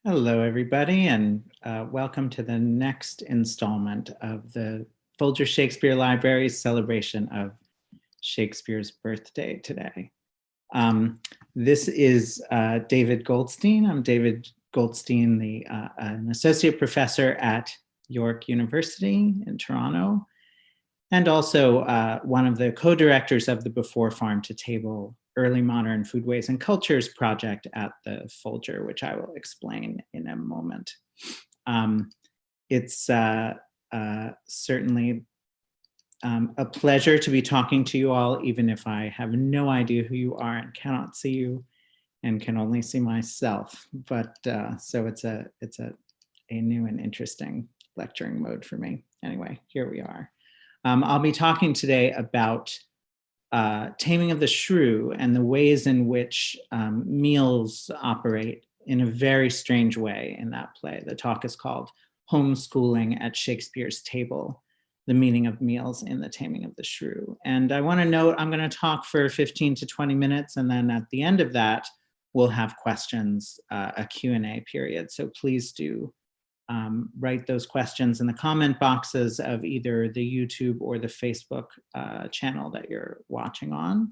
Hello, everybody, and welcome to the next installment of the Folger Shakespeare Library's celebration of Shakespeare's birthday today. This is David Goldstein. I'm David Goldstein, an associate professor at York University in Toronto, and also one of the co-directors of the Before Farm to Table Early Modern Foodways and Cultures project at the Folger, which I will explain in a moment. It's certainly a pleasure to be talking to you all, even if I have no idea who you are and cannot see you and can only see myself. But so it's a new and interesting lecturing mode for me. Anyway, here we are. I'll be talking today about Taming of the Shrew and the ways in which meals operate in a very strange way in that play. The talk is called Homeschooling at Shakespeare's Table, the Meaning of Meals in the Taming of the Shrew. And I want to note, I'm going to talk for 15 to 20 minutes, and then at the end of that, we'll have questions, a Q&A period. So please do write those questions in the comment boxes of either the YouTube or the Facebook channel that you're watching on.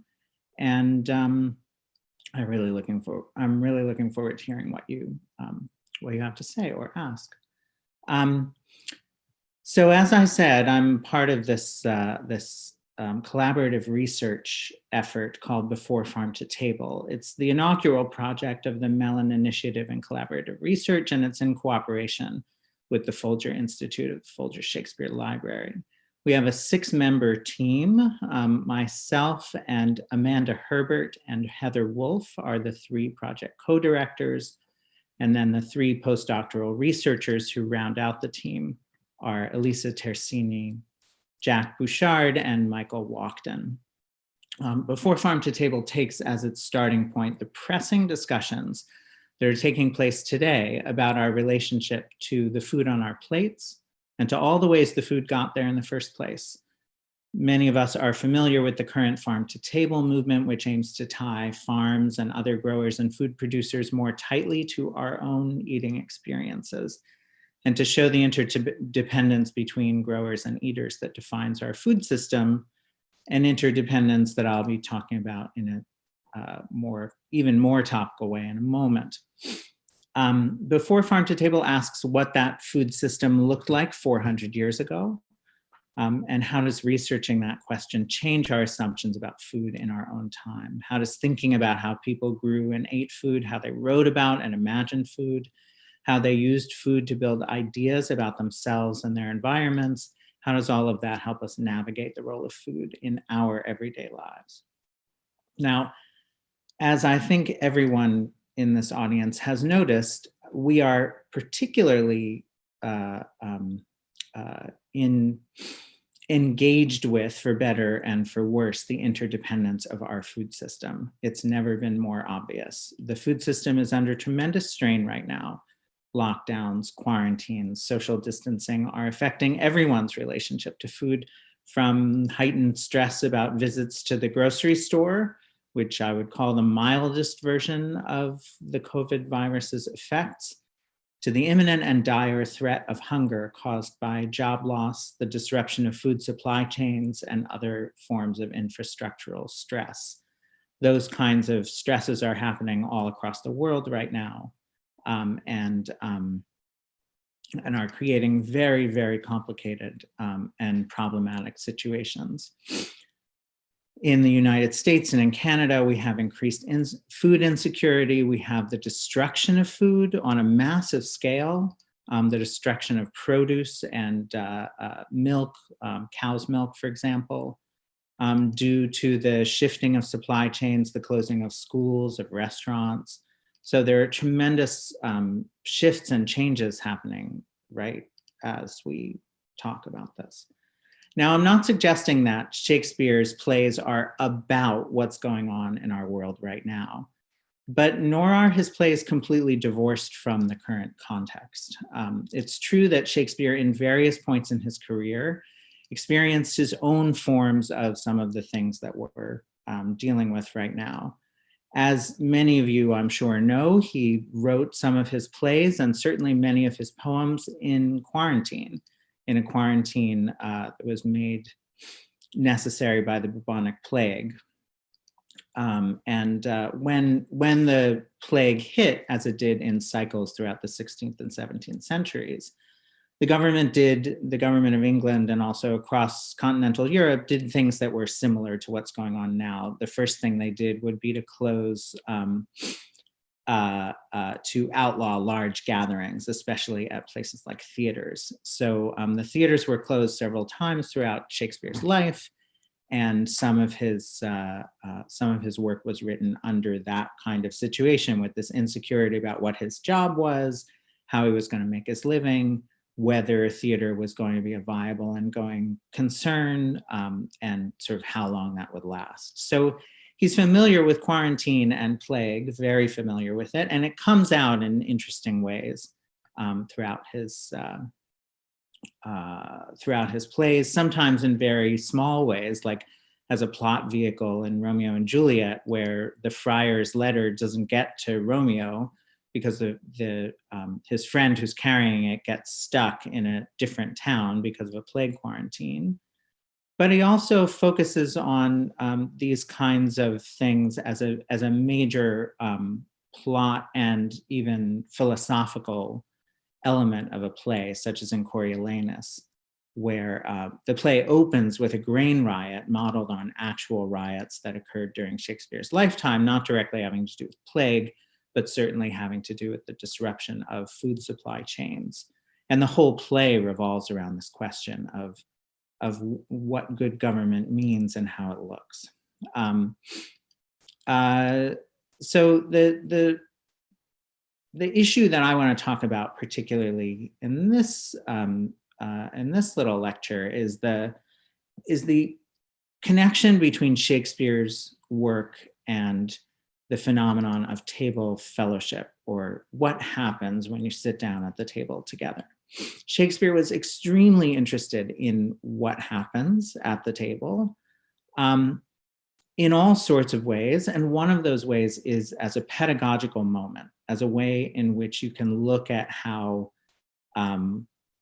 And I'm really looking forward to hearing what you have to say or ask. So as I said, I'm part of this collaborative research effort called Before Farm to Table. It's the inaugural project of the Mellon Initiative in Collaborative Research, and it's in cooperation with the Folger Institute of the Folger Shakespeare Library. We have a 6-member team. Myself and Amanda Herbert and Heather Wolf are the 3 project co-directors, and then the 3 postdoctoral researchers who round out the team are Elisa Tersini, Jack Bouchard, and Michael Walkden. Before Farm to Table takes as its starting point the pressing discussions that are taking place today about our relationship to the food on our plates and to all the ways the food got there in the first place. Many of us are familiar with the current Farm to Table movement, which aims to tie farms and other growers and food producers more tightly to our own eating experiences, and to show the interdependence between growers and eaters that defines our food system, an interdependence that I'll be talking about in a even more topical way in a moment. Before Farm to Table asks what that food system looked like 400 years ago, and how does researching that question change our assumptions about food in our own time? How does thinking about how people grew and ate food, how they wrote about and imagined food, how they used food to build ideas about themselves and their environments, how does all of that help us navigate the role of food in our everyday lives? Now, as I think everyone in this audience has noticed, we are particularly engaged with, for better and for worse, the interdependence of our food system. It's never been more obvious. The food system is under tremendous strain right now. Lockdowns, quarantines, social distancing are affecting everyone's relationship to food, from heightened stress about visits to the grocery store, which I would call the mildest version of the COVID virus's effects, to the imminent and dire threat of hunger caused by job loss, the disruption of food supply chains, and other forms of infrastructural stress. Those kinds of stresses are happening all across the world right now, and are creating very, very complicated and problematic situations. In the United States and in Canada, we have increased food insecurity. We have the destruction of food on a massive scale, the destruction of produce and milk, cow's milk, for example, due to the shifting of supply chains, the closing of schools, of restaurants. So there are tremendous shifts and changes happening right as we talk about this. Now, I'm not suggesting that Shakespeare's plays are about what's going on in our world right now, but nor are his plays completely divorced from the current context. It's true that Shakespeare, in various points in his career, experienced his own forms of some of the things that we're dealing with right now. As many of you, I'm sure, know, he wrote some of his plays and certainly many of his poems in quarantine, in a quarantine that was made necessary by the bubonic plague. When the plague hit, as it did in cycles throughout the 16th and 17th centuries, the government of England and also across continental Europe did things that were similar to what's going on now. The first thing they did would be to close, to outlaw large gatherings, especially at places like theaters. So the theaters were closed several times throughout Shakespeare's life, and some of his work was written under that kind of situation, with this insecurity about what his job was, how he was going to make his living, whether theater was going to be a viable and going concern, and sort of how long that would last. So he's familiar with quarantine and plague, very familiar with it, and it comes out in interesting ways throughout his plays, sometimes in very small ways, like as a plot vehicle in Romeo and Juliet, where the friar's letter doesn't get to Romeo because his friend who's carrying it gets stuck in a different town because of a plague quarantine. But he also focuses on these kinds of things as a major plot and even philosophical element of a play, such as in Coriolanus, where the play opens with a grain riot modeled on actual riots that occurred during Shakespeare's lifetime, not directly having to do with plague, but certainly having to do with the disruption of food supply chains. And the whole play revolves around this question of what good government means and how it looks. So the issue that I want to talk about particularly in this little lecture is the connection between Shakespeare's work and the phenomenon of table fellowship, or what happens when you sit down at the table together. Shakespeare was extremely interested in what happens at the table in all sorts of ways. And one of those ways is as a pedagogical moment, as a way in which you can look at how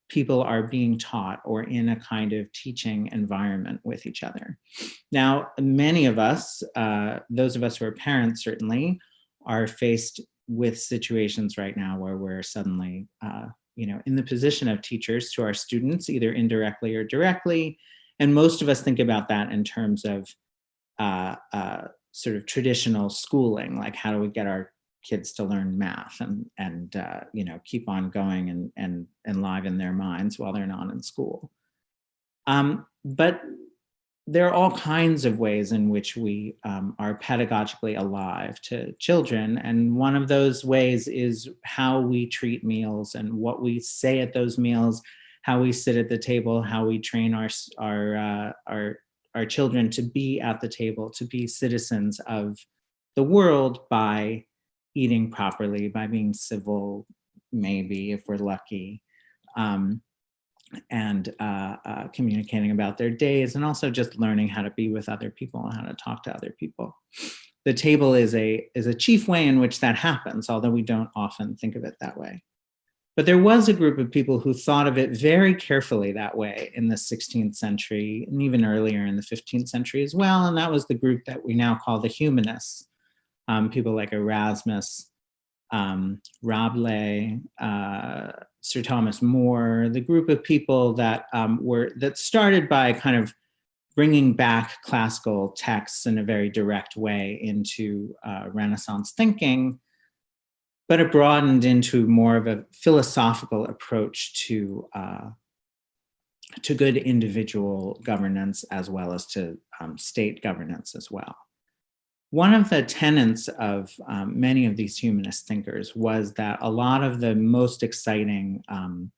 people are being taught or in a kind of teaching environment with each other. Now, many of us, those of us who are parents certainly, are faced with situations right now where we're suddenly in the position of teachers to our students, either indirectly or directly. And most of us think about that in terms of sort of traditional schooling, like how do we get our kids to learn math and keep on going and enliven their minds while they're not in school. But there are all kinds of ways in which we are pedagogically alive to children. And one of those ways is how we treat meals and what we say at those meals, how we sit at the table, how we train our children to be at the table, to be citizens of the world by eating properly, by being civil, maybe if we're lucky, and communicating about their days, and also just learning how to be with other people and how to talk to other people. The table is a chief way in which that happens, although we don't often think of it that way. But there was a group of people who thought of it very carefully that way in the 16th century, and even earlier in the 15th century as well, and that was the group that we now call the Humanists. People like Erasmus, Rabelais, Sir Thomas More, the group of people that started by kind of bringing back classical texts in a very direct way into Renaissance thinking, but it broadened into more of a philosophical approach to good individual governance as well as to state governance as well. One of the tenets of many of these humanist thinkers was that a lot of the most exciting and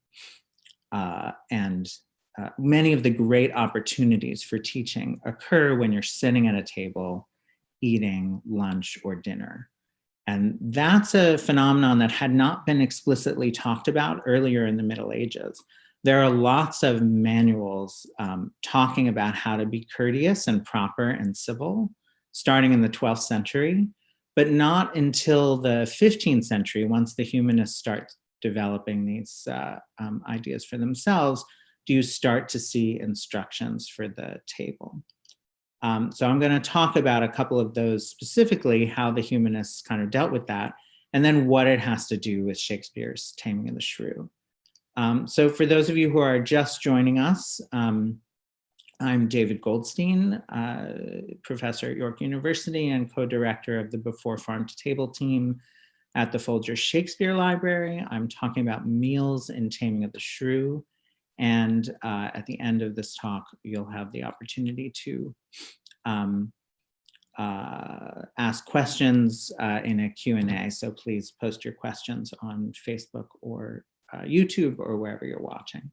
many of the great opportunities for teaching occur when you're sitting at a table eating lunch or dinner. And that's a phenomenon that had not been explicitly talked about earlier in the Middle Ages. There are lots of manuals talking about how to be courteous and proper and civil, starting in the 12th century. But not until the 15th century, once the humanists start developing these ideas for themselves, do you start to see instructions for the table. So I'm going to talk about a couple of those, specifically how the humanists kind of dealt with that, and then what it has to do with Shakespeare's Taming of the Shrew. So for those of you who are just joining us, I'm David Goldstein, professor at York University and co-director of the Before Farm to Table team at the Folger Shakespeare Library. I'm talking about meals in Taming of the Shrew. And at the end of this talk, you'll have the opportunity to ask questions in a Q&A. So please post your questions on Facebook or YouTube or wherever you're watching.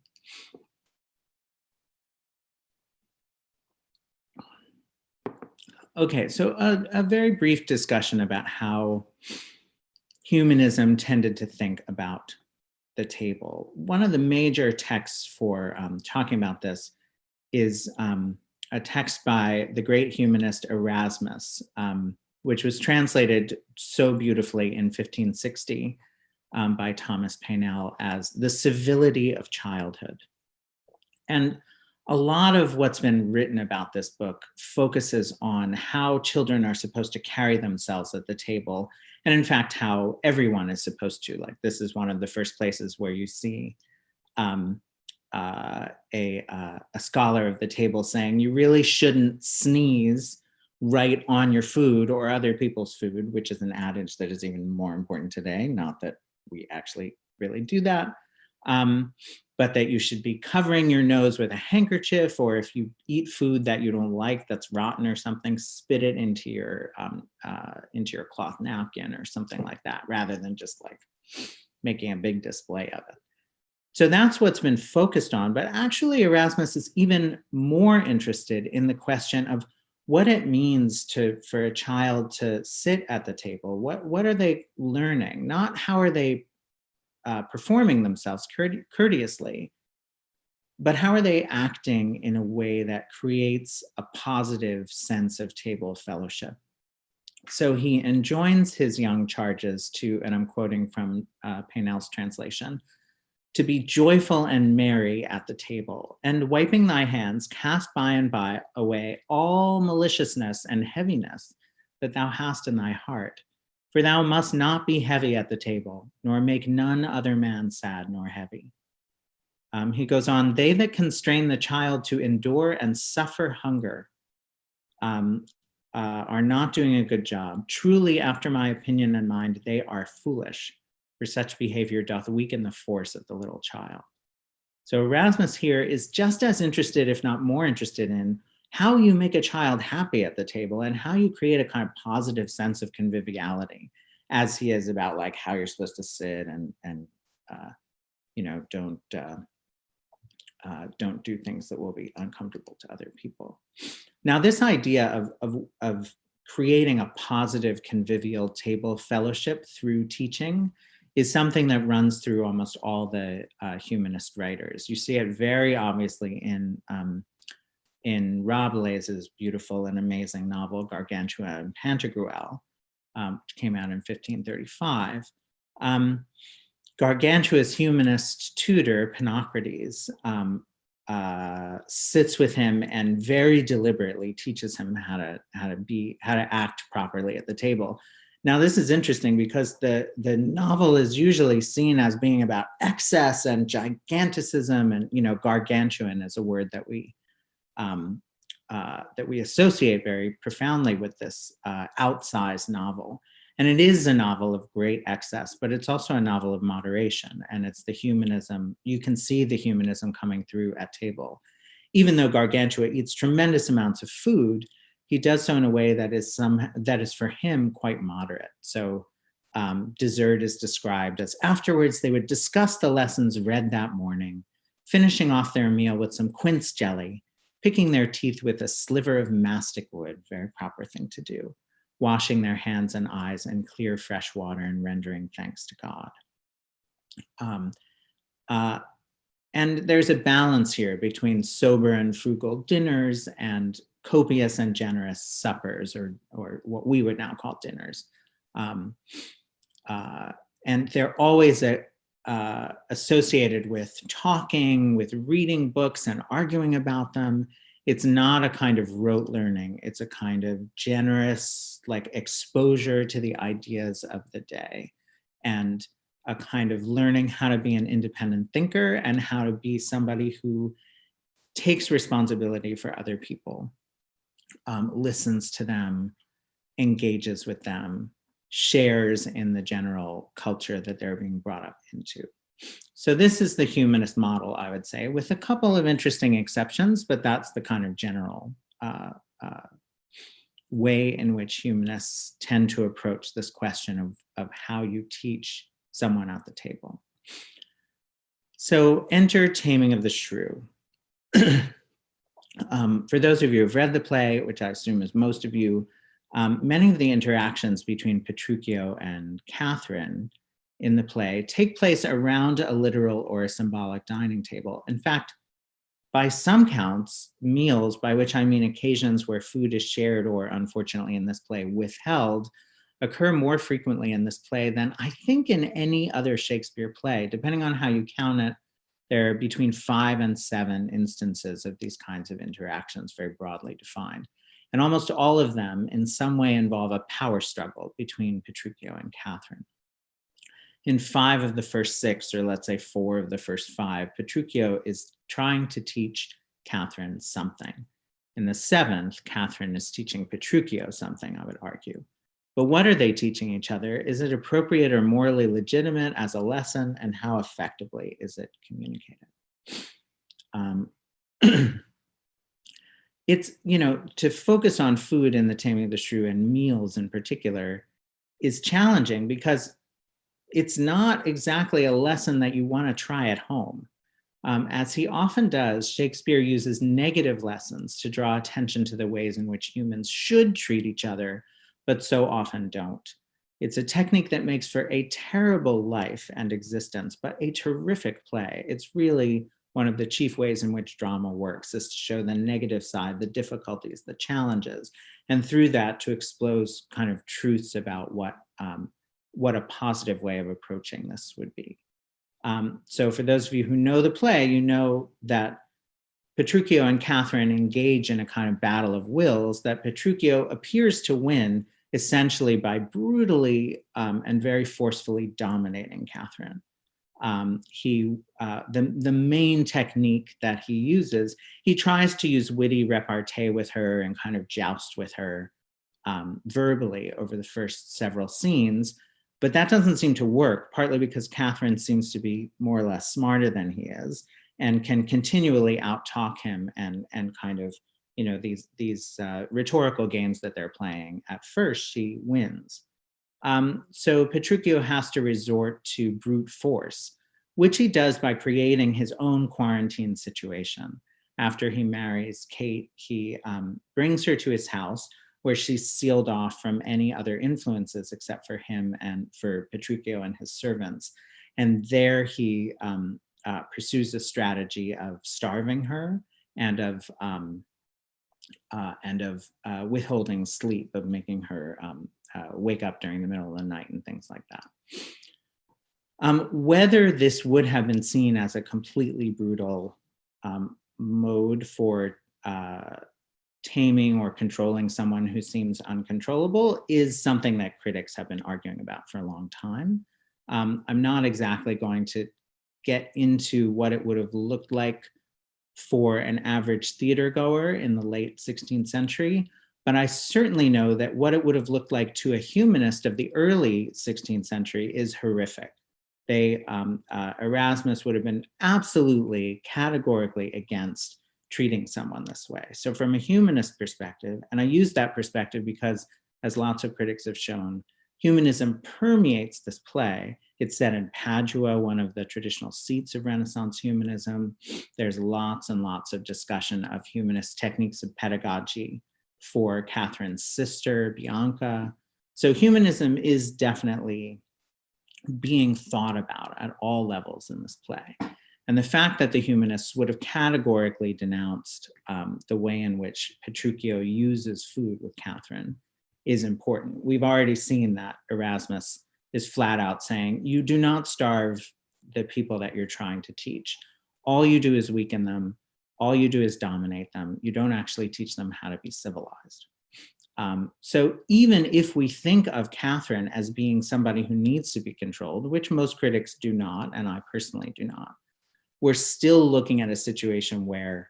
Okay, so a very brief discussion about how humanism tended to think about the table. One of the major texts for talking about this is a text by the great humanist Erasmus, which was translated so beautifully in 1560 by Thomas Paynell as The Civility of Childhood. And a lot of what's been written about this book focuses on how children are supposed to carry themselves at the table, and in fact, how everyone is supposed to. Like, this is one of the first places where you see a scholar of the table saying, you really shouldn't sneeze right on your food or other people's food, which is an adage that is even more important today. Not that we actually really do that. But that you should be covering your nose with a handkerchief, or if you eat food that you don't like, that's rotten or something, spit it into your cloth napkin or something like that, rather than just like making a big display of it. So that's what's been focused on. But actually, Erasmus is even more interested in the question of what it means for a child to sit at the table. What are they learning? Not how are they performing themselves courteously, but how are they acting in a way that creates a positive sense of table fellowship? So he enjoins his young charges to, and I'm quoting from Paynell's translation, to be joyful and merry at the table, and wiping thy hands, cast by and by away all maliciousness and heaviness that thou hast in thy heart. For thou must not be heavy at the table, nor make none other man sad nor heavy. He goes on, they that constrain the child to endure and suffer hunger are not doing a good job. Truly, after my opinion and mind, they are foolish, for such behavior doth weaken the force of the little child. So Erasmus here is just as interested, if not more interested, in how you make a child happy at the table and how you create a kind of positive sense of conviviality, as he is about like how you're supposed to sit and you know, don't do things that will be uncomfortable to other people. Now, this idea of creating a positive convivial table fellowship through teaching is something that runs through almost all the humanist writers. You see it very obviously in Rabelais's beautiful and amazing novel Gargantua and Pantagruel, which came out in 1535. Gargantua's humanist tutor, Ponocrates, sits with him and very deliberately teaches him how to act properly at the table. Now, this is interesting because the novel is usually seen as being about excess and giganticism, and you know, gargantuan is a word that we associate very profoundly with this outsized novel. And it is a novel of great excess, but it's also a novel of moderation. And it's the humanism, you can see the humanism coming through at table. Even though Gargantua eats tremendous amounts of food, he does so in a way that is for him quite moderate. So dessert is described as afterwards they would discuss the lessons read that morning, finishing off their meal with some quince jelly, picking their teeth with a sliver of mastic wood, very proper thing to do, washing their hands and eyes in clear fresh water and rendering thanks to God. And there's a balance here between sober and frugal dinners and copious and generous suppers, or what we would now call dinners. Um, and they're always associated with talking, with reading books and arguing about them. It's not a kind of rote learning. It's a kind of generous, like, exposure to the ideas of the day, and a kind of learning how to be an independent thinker and how to be somebody who takes responsibility for other people, listens to them, engages with them, shares in the general culture that they're being brought up into. So this is the humanist model, I would say, with a couple of interesting exceptions, but that's the kind of general way in which humanists tend to approach this question of how you teach someone at the table. So enter Taming of the Shrew. For those of you who've read the play, which I assume is most of you, many of the interactions between Petruchio and Catherine in the play take place around a literal or a symbolic dining table. In fact, by some counts, meals, by which I mean occasions where food is shared or, unfortunately in this play, withheld, occur more frequently in this play than I think in any other Shakespeare play. Depending on how you count it, there are between 5 and 7 instances of these kinds of interactions, very broadly defined. And almost all of them in some way involve a power struggle between Petruchio and Catherine. In 5 of the first 6, or let's say 4 of the first 5, Petruchio is trying to teach Catherine something. In the 7th, Catherine is teaching Petruchio something, I would argue. But what are they teaching each other? Is it appropriate or morally legitimate as a lesson, and how effectively is it communicated? It's, to focus on food in the Taming of the Shrew and meals in particular is challenging because it's not exactly a lesson that you want to try at home. As he often does, Shakespeare uses negative lessons to draw attention to the ways in which humans should treat each other, but so often don't. It's a technique that makes for a terrible life and existence, but a terrific play. It's really one of the chief ways in which drama works, is to show the negative side, the difficulties, the challenges, and through that to expose kind of truths about what a positive way of approaching this would be. So for those of you who know the play, you know that Petruchio and Catherine engage in a kind of battle of wills that Petruchio appears to win essentially by brutally and very forcefully dominating Catherine. The main technique that he uses, he tries to use witty repartee with her and kind of joust with her verbally over the first several scenes, but that doesn't seem to work, partly because Catherine seems to be more or less smarter than he is and can continually out-talk him and kind of, these rhetorical games that they're playing. At first, she wins. So Petruchio has to resort to brute force, which he does by creating his own quarantine situation. After he marries Kate, he brings her to his house, where she's sealed off from any other influences except for him and for Petruchio and his servants. And there he pursues a strategy of starving her and of withholding sleep, of making her wake up during the middle of the night and things like that. Whether this would have been seen as a completely brutal mode for taming or controlling someone who seems uncontrollable is something that critics have been arguing about for a long time. I'm not exactly going to get into what it would have looked like for an average theater goer in the late 16th century, but I certainly know that what it would have looked like to a humanist of the early 16th century is horrific. Erasmus would have been absolutely, categorically against treating someone this way. So from a humanist perspective, and I use that perspective because, as lots of critics have shown, humanism permeates this play. It's set in Padua, one of the traditional seats of Renaissance humanism. There's lots and lots of discussion of humanist techniques of pedagogy for Catherine's sister, Bianca. So humanism is definitely being thought about at all levels in this play. And the fact that the humanists would have categorically denounced the way in which Petruchio uses food with Catherine is important. We've already seen that Erasmus is flat out saying, you do not starve the people that you're trying to teach. All you do is weaken them. All you do is dominate them. You don't actually teach them how to be civilized. So even if we think of Catherine as being somebody who needs to be controlled, which most critics do not, and I personally do not, we're still looking at a situation where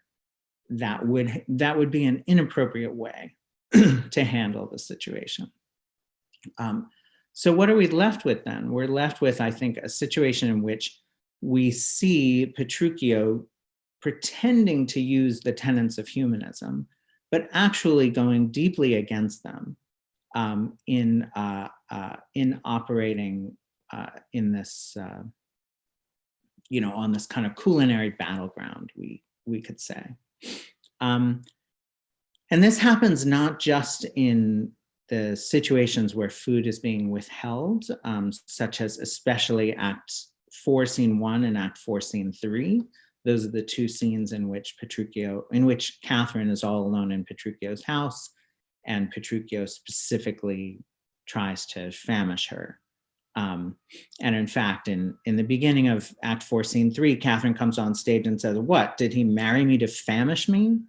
that would be an inappropriate way to handle the situation. So what are we left with then? We're left with, I think, a situation in which we see Petruchio pretending to use the tenets of humanism, but actually going deeply against them in operating in this, on this kind of culinary battleground, we could say. And this happens not just in the situations where food is being withheld, such as especially Act 4, Scene 1 and Act 4, Scene 3. Those are the two scenes in which Catherine is all alone in Petruchio's house, and Petruchio specifically tries to famish her. And in fact, in the beginning of Act 4, Scene 3, Catherine comes on stage and says, "What, did he marry me to famish me?"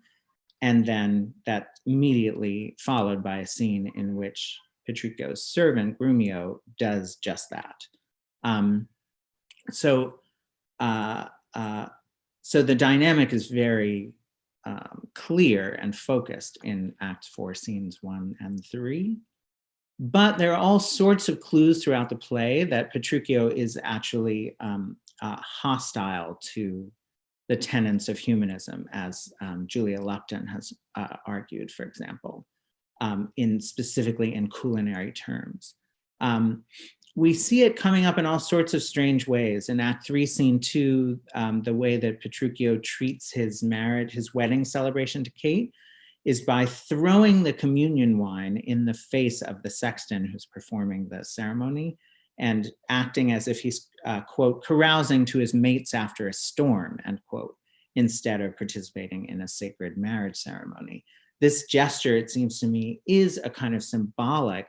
And then that's immediately followed by a scene in which Petruchio's servant, Grumio, does just that. So the dynamic is very clear and focused in Act 4, Scenes 1 and 3. But there are all sorts of clues throughout the play that Petruchio is actually hostile to the tenets of humanism, as Julia Lupton has argued, for example, specifically in culinary terms. We see it coming up in all sorts of strange ways. In Act 3, Scene 2, the way that Petruchio treats his wedding celebration to Kate is by throwing the communion wine in the face of the sexton who's performing the ceremony and acting as if he's, quote, carousing to his mates after a storm, end quote, instead of participating in a sacred marriage ceremony. This gesture, it seems to me, is a kind of symbolic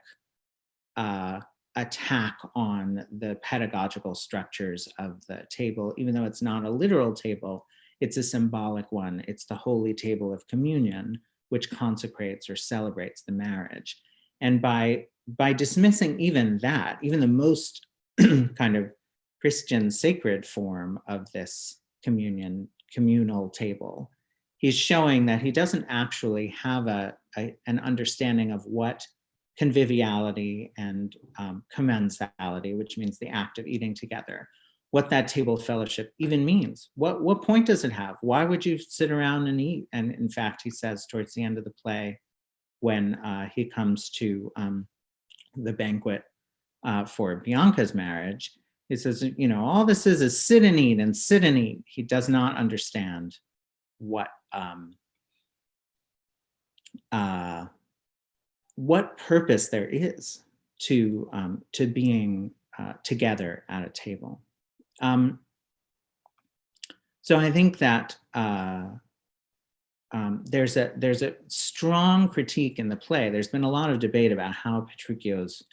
attack on the pedagogical structures of the table. Even though it's not a literal table, it's a symbolic one. It's the holy table of communion, which consecrates or celebrates the marriage. And by dismissing even that, even the most kind of Christian sacred form of this communal table, he's showing that he doesn't actually have an understanding of what conviviality and commensality, which means the act of eating together, what that table fellowship even means. What point does it have? Why would you sit around and eat? And in fact, he says towards the end of the play, when he comes to the banquet for Bianca's marriage, he says, all this is sit and eat and sit and eat. He does not understand what purpose there is to being together at a table. So I think that there's a strong critique in the play. There's been a lot of debate about how Petruchio's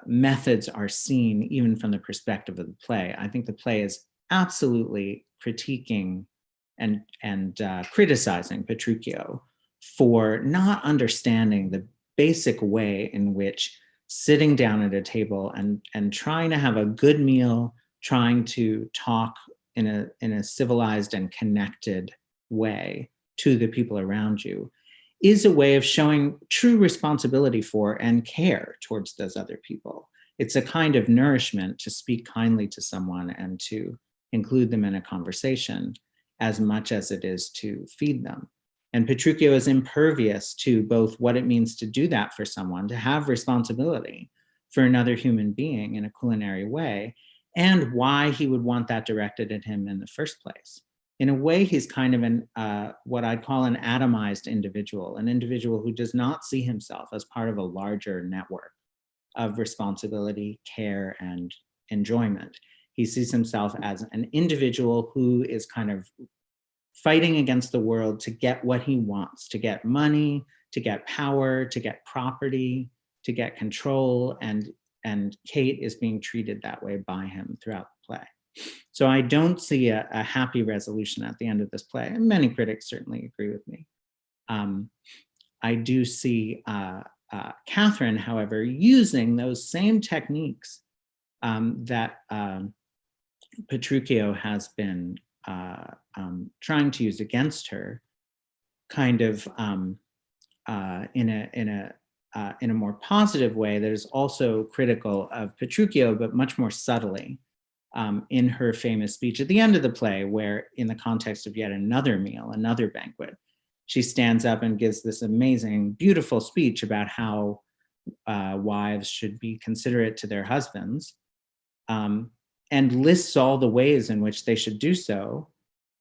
methods are seen even from the perspective of the play. I think the play is absolutely critiquing and criticizing Petruchio for not understanding the basic way in which sitting down at a table and trying to have a good meal, trying to talk in a civilized and connected way to the people around you is a way of showing true responsibility for and care towards those other people. It's a kind of nourishment to speak kindly to someone and to include them in a conversation as much as it is to feed them. And Petruchio is impervious to both what it means to do that for someone, to have responsibility for another human being in a culinary way, and why he would want that directed at him in the first place. In a way, he's kind of what I'd call an atomized individual, an individual who does not see himself as part of a larger network of responsibility, care, and enjoyment. He sees himself as an individual who is kind of fighting against the world to get what he wants, to get money, to get power, to get property, to get control, and Kate is being treated that way by him throughout the play. So I don't see a happy resolution at the end of this play, and many critics certainly agree with me. I do see Catherine, however, using those same techniques that Petruchio has been trying to use against her, kind of in a more positive way that is also critical of Petruchio, but much more subtly, in her famous speech at the end of the play, where in the context of yet another meal, another banquet, she stands up and gives this amazing, beautiful speech about how wives should be considerate to their husbands, and lists all the ways in which they should do so.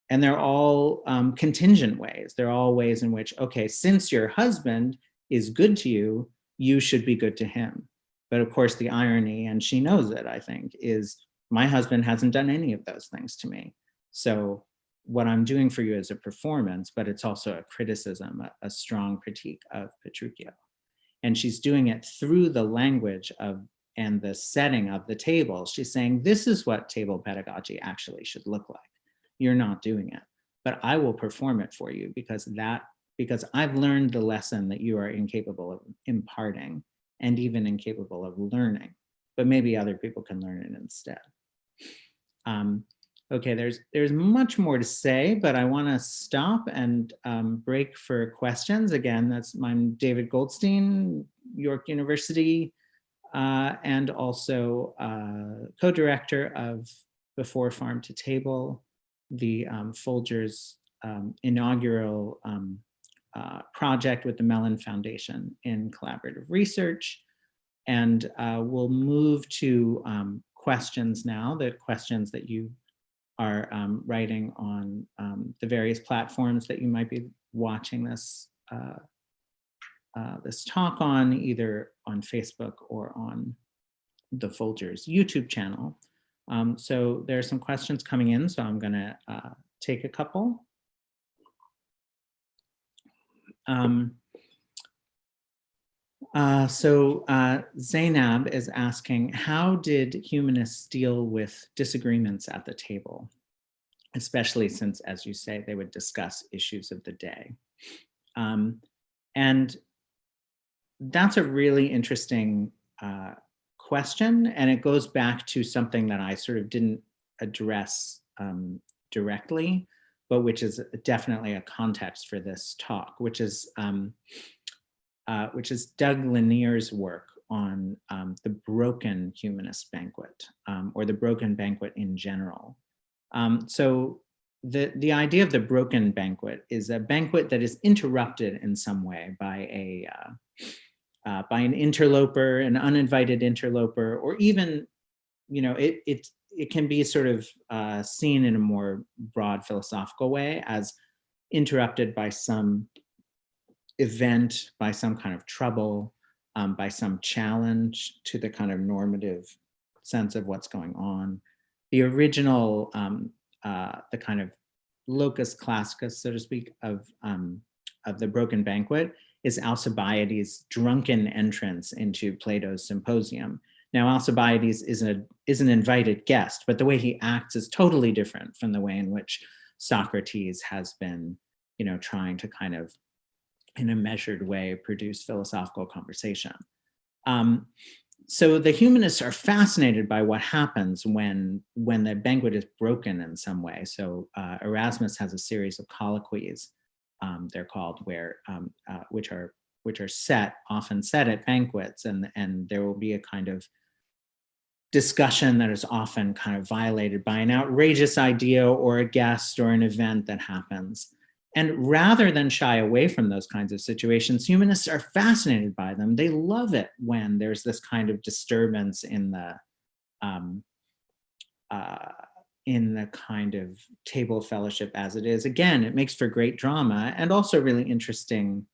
And they're all contingent ways. They're all ways in which, okay, since your husband is good to you, you should be good to him. But of course, the irony, and she knows it, I think, is my husband hasn't done any of those things to me. So what I'm doing for you is a performance, but it's also a criticism, a strong critique of Petruchio. And she's doing it through the language of and the setting of the table. She's saying, this is what table pedagogy actually should look like. You're not doing it, but I will perform it for you because I've learned the lesson that you are incapable of imparting and even incapable of learning, but maybe other people can learn it instead. Okay, there's much more to say, but I want to stop and break for questions. Again, I'm David Goldstein, York University, and also co-director of Before Farm to Table, the Folger's inaugural project with the Mellon Foundation in collaborative research. And we'll move to questions now, the questions that you are writing on the various platforms that you might be watching this this talk on, either on Facebook or on the Folger's YouTube channel. So there are some questions coming in, so I'm gonna take a couple. Zainab is asking, how did humanists deal with disagreements at the table? Especially since, as you say, they would discuss issues of the day. And that's a really interesting question, and it goes back to something that I sort of didn't address directly, but which is definitely a context for this talk, which is Doug Lanier's work on the broken humanist banquet, or the broken banquet in general. So the idea of the broken banquet is a banquet that is interrupted in some way by an interloper, an uninvited interloper, or even, you know, it can be sort of seen in a more broad philosophical way as interrupted by some event, by some kind of trouble, by some challenge to the kind of normative sense of what's going on. The original, the kind of locus classicus, so to speak, of the broken banquet is Alcibiades' drunken entrance into Plato's Symposium. Now, Alcibiades is an invited guest, but the way he acts is totally different from the way in which Socrates has been, you know, trying to kind of, in a measured way, produce philosophical conversation. So the humanists are fascinated by what happens when the banquet is broken in some way. So Erasmus has a series of colloquies, they're called, where which are often set at banquets, and there will be a kind of discussion that is often kind of violated by an outrageous idea or a guest or an event that happens. And rather than shy away from those kinds of situations, humanists are fascinated by them. They love it when there's this kind of disturbance in the kind of table fellowship as it is. Again, it makes for great drama and also really interesting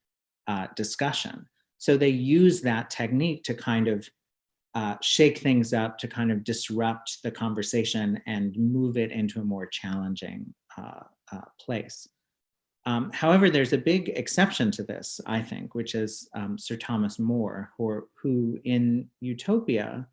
discussion. So they use that technique to kind of shake things up, to kind of disrupt the conversation and move it into a more challenging place. However, there's a big exception to this, I think, which is Sir Thomas More, who in Utopia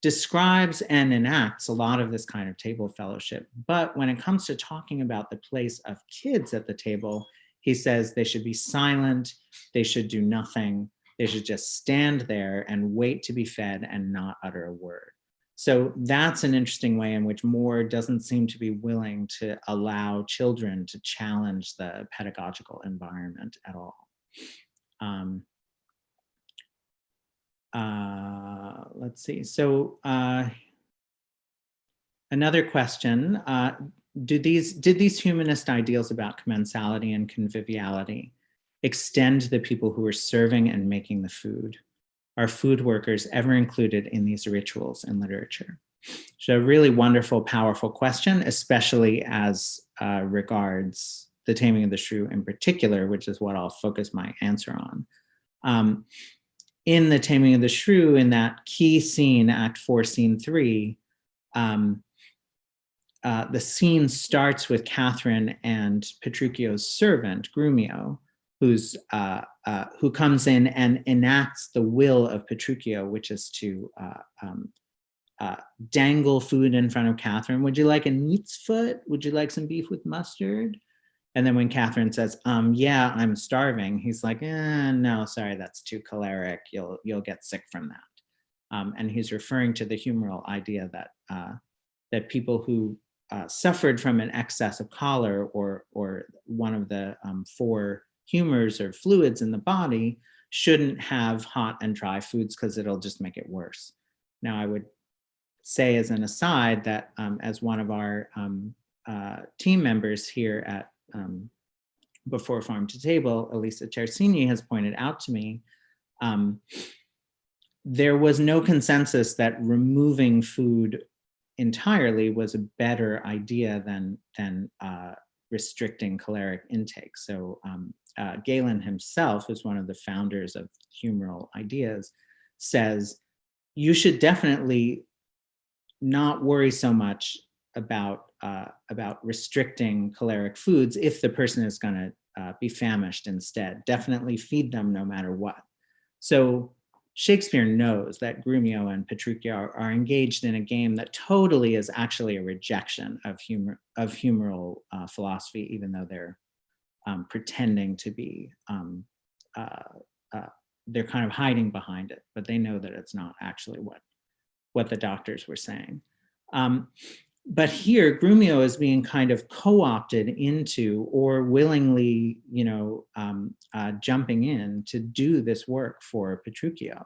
describes and enacts a lot of this kind of table fellowship. But when it comes to talking about the place of kids at the table, he says they should be silent, they should do nothing, they should just stand there and wait to be fed and not utter a word. So that's an interesting way in which More doesn't seem to be willing to allow children to challenge the pedagogical environment at all. Let's see. So another question, did these humanist ideals about commensality and conviviality extend to the people who were serving and making the food? Are food workers ever included in these rituals in literature? So a really wonderful, powerful question, especially as regards The Taming of the Shrew in particular, which is what I'll focus my answer on. In The Taming of the Shrew, in that key scene, Act 4, Scene 3, the scene starts with Catherine and Petruchio's servant, Grumio, who comes in and enacts the will of Petruchio, which is to dangle food in front of Catherine. Would you like a neat's foot? Would you like some beef with mustard? And then when Catherine says, yeah, I'm starving, he's like, no, sorry, that's too choleric. You'll get sick from that. And he's referring to the humoral idea that people who suffered from an excess of choler or one of the 4 humors or fluids in the body shouldn't have hot and dry foods because it'll just make it worse. Now, I would say as an aside that as one of our team members here at Before Farm to Table, Elisa Cersini has pointed out to me, there was no consensus that removing food entirely was a better idea than restricting caloric intake. So Galen himself, who's one of the founders of humoral ideas, says you should definitely not worry so much about restricting caloric foods if the person is going to be famished instead. Definitely feed them no matter what. So Shakespeare knows that Grumio and Petruchio are engaged in a game that totally is actually a rejection of humoral philosophy, even though they're pretending to be, they're kind of hiding behind it, but they know that it's not actually what the doctors were saying. But here, Grumio is being kind of co-opted into or willingly, jumping in to do this work for Petruchio.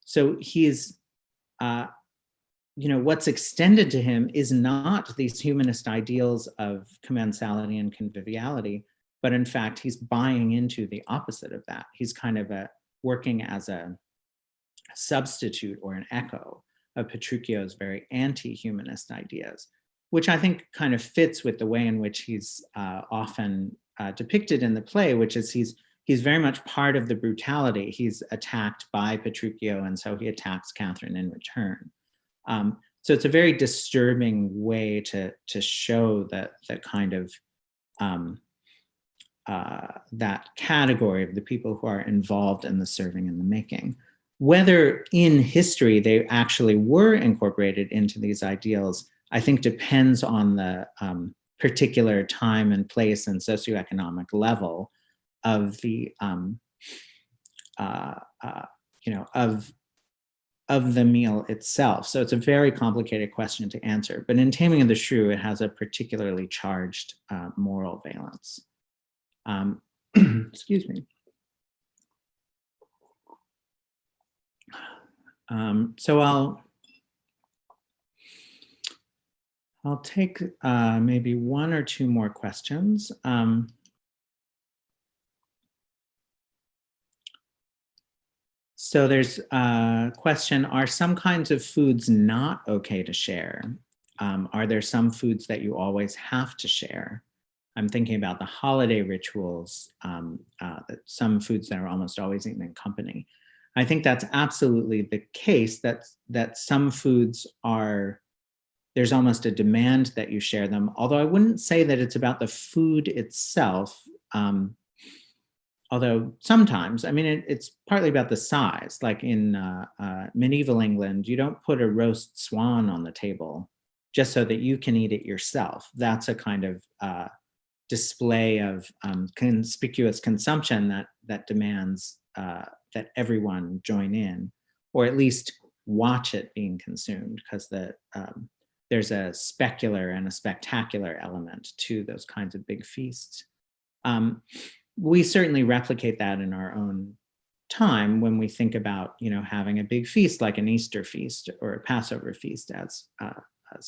So he's, what's extended to him is not these humanist ideals of commensality and conviviality, but in fact, he's buying into the opposite of that. He's kind of working as a substitute or an echo of Petruchio's very anti-humanist ideas, which I think kind of fits with the way in which he's often depicted in the play, which is he's very much part of the brutality. He's attacked by Petruchio, and so he attacks Catherine in return. So it's a very disturbing way to show that kind of that category of the people who are involved in the serving and the making. Whether in history they actually were incorporated into these ideals, I think depends on the particular time and place and socioeconomic level of the of the meal itself. So it's a very complicated question to answer. But in Taming of the Shrew, it has a particularly charged moral valence. Excuse me. So I'll take maybe 1 or 2 more questions. So there's a question, are some kinds of foods not okay to share? Are there some foods that you always have to share? I'm thinking about the holiday rituals, some foods that are almost always eaten in company. I think that's absolutely the case, that some foods are there's almost a demand that you share them, although I wouldn't say that it's about the food itself. Although sometimes, I mean, it's partly about the size. Like in medieval England, you don't put a roast swan on the table just so that you can eat it yourself. That's a kind of display of conspicuous consumption that demands that everyone join in, or at least watch it being consumed, because there's a specular and a spectacular element to those kinds of big feasts. We certainly replicate that in our own time when we think about, having a big feast like an Easter feast or a Passover feast, as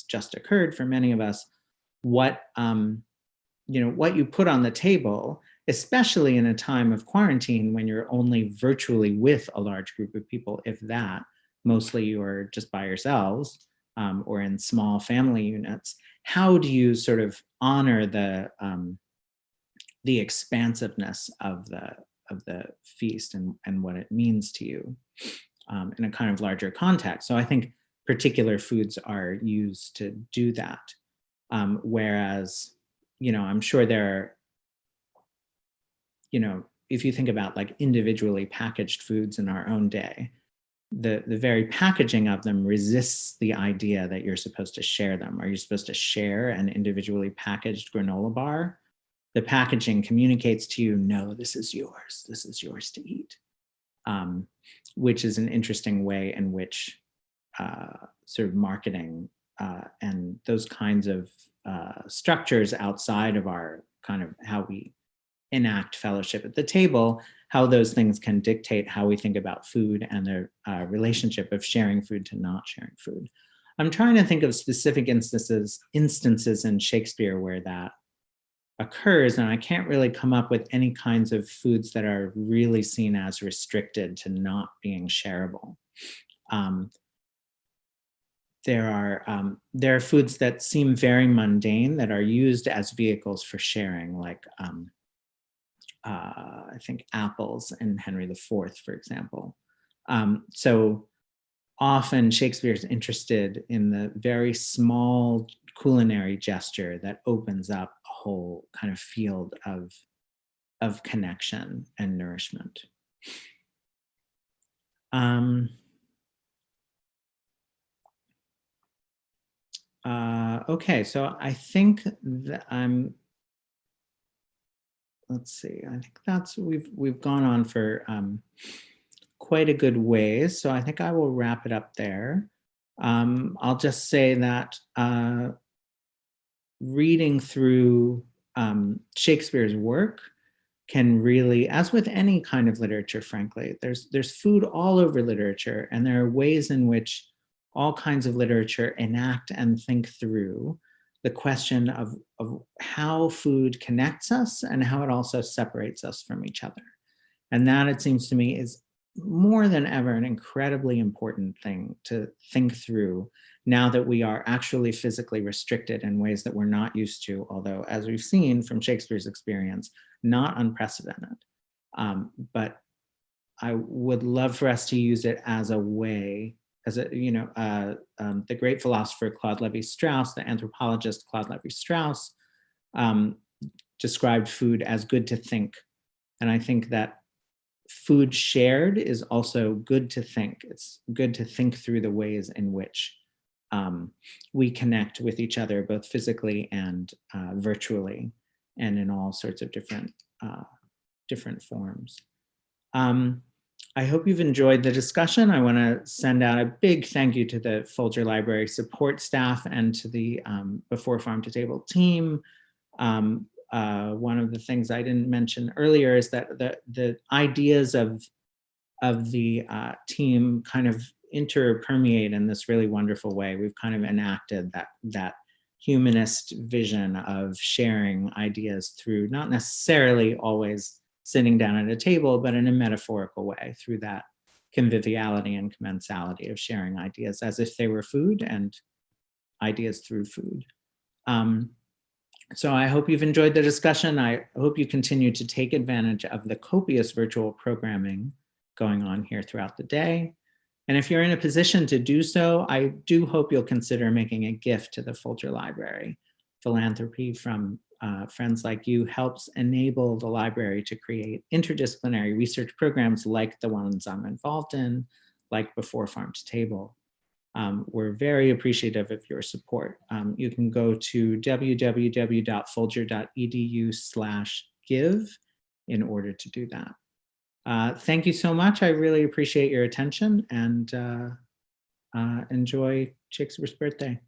just occurred for many of us. What you put on the table, especially in a time of quarantine when you're only virtually with a large group of people, if that, mostly you're just by yourselves or in small family units. How do you sort of honor the expansiveness of the feast and what it means to you in a kind of larger context? So I think particular foods are used to do that. Whereas, I'm sure there are, if you think about like individually packaged foods in our own day, the very packaging of them resists the idea that you're supposed to share them. Are you supposed to share an individually packaged granola bar? The packaging communicates to you, no, this is yours to eat, which is an interesting way in which sort of marketing and those kinds of structures outside of our kind of how we enact fellowship at the table, how those things can dictate how we think about food and the relationship of sharing food to not sharing food. I'm trying to think of specific instances in Shakespeare where that occurs, and I can't really come up with any kinds of foods that are really seen as restricted to not being shareable. There are foods that seem very mundane that are used as vehicles for sharing, like I think apples in Henry IV, for example. So often Shakespeare's interested in the very small culinary gesture that opens up a whole kind of field of connection and nourishment. Okay, so I think that let's see, I think we've gone on for quite a good ways, so I think I will wrap it up there. I'll just say that reading through Shakespeare's work can really, as with any kind of literature, frankly, there's food all over literature, and there are ways in which all kinds of literature enact and think through the question of how food connects us and how it also separates us from each other. And that, it seems to me, is more than ever an incredibly important thing to think through now that we are actually physically restricted in ways that we're not used to, although, as we've seen from Shakespeare's experience, not unprecedented. But I would love for us to use it as a way, as the great philosopher Claude Lévi-Strauss, the anthropologist Claude Lévi-Strauss, described food as good to think. And I think that food shared is also good to think. It's good to think through the ways in which we connect with each other, both physically and virtually, and in all sorts of different forms. I hope you've enjoyed the discussion. I want to send out a big thank you to the Folger Library support staff and to the Before Farm to Table team. One of the things I didn't mention earlier is that the ideas of the team kind of interpermeate in this really wonderful way. We've kind of enacted that humanist vision of sharing ideas through not necessarily always sitting down at a table, but in a metaphorical way, through that conviviality and commensality of sharing ideas as if they were food and ideas through food. So I hope you've enjoyed the discussion. I hope you continue to take advantage of the copious virtual programming going on here throughout the day. And if you're in a position to do so, I do hope you'll consider making a gift to the Folger Library. Philanthropy from friends like you helps enable the library to create interdisciplinary research programs like the ones I'm involved in, like Before Farm to Table. We're very appreciative of your support. You can go to www.folger.edu/give in order to do that. Thank you so much. I really appreciate your attention, and enjoy Shakespeare's birthday.